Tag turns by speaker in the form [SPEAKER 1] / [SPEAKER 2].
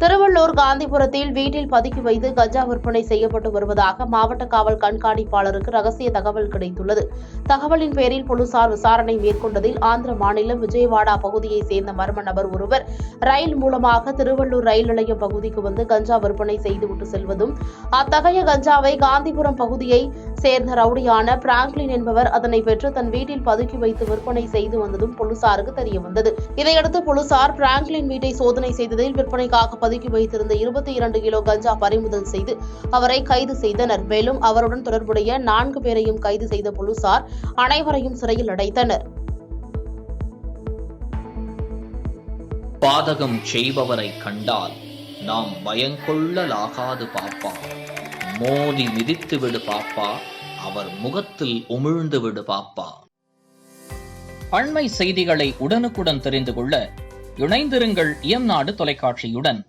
[SPEAKER 1] திருவள்ளூர் காந்திபுரத்தில் வீட்டில் பதுக்கி வைத்து கஞ்சா விற்பனை செய்யப்பட்டு வருவதாக மாவட்ட காவல் கண்காணிப்பாளருக்கு ரகசிய தகவல் கிடைத்துள்ளது. தகவலின் பேரில் போலீசார் விசாரணை மேற்கொண்டதில் ஆந்திர மாநிலம் விஜயவாடா பகுதியைச் சேர்ந்த மர்ம நபர் ஒருவர் ரயில் மூலமாக திருவள்ளூர் ரயில் நிலையம் பகுதிக்கு வந்து கஞ்சா விற்பனை செய்துவிட்டு செல்வதும், அத்தகைய கஞ்சாவை காந்திபுரம் பகுதியை சேர்ந்த ரவுடியான பிராங்க்லின் என்பவர் அதனை பெற்று தன் வீட்டில் பதுக்கி வைத்து விற்பனை செய்து வந்ததும் போலீசாருக்கு தெரியவந்தது. இதையடுத்து போலீசார் பிராங்க்லின் வீட்டை சோதனை செய்ததில் விற்பனைக்காக பதுக்கி வைத்திருந்த 22 கிலோ கஞ்சா பறிமுதல் செய்து அவரை கைது செய்தனர். மேலும் அவருடன் தொடர்புடைய 4 பேரையும் கைது செய்த போலீசார் அனைவரையும் சிறையில் அடைத்தனர்.
[SPEAKER 2] பாதகம் செய்பவரை கண்டால் நாம் பயங்கொள்ளலாகாது பாப்பா, மோதி மிதித்து விடு பாப்பா, அவர் முகத்தில் உமிழ்ந்து விடு பாப்பா. அண்மை செய்திகளை உடனுக்குடன் தெரிந்து கொள்ள இணைந்திருங்கள் இயம்நாடு தொலைக்காட்சியுடன்.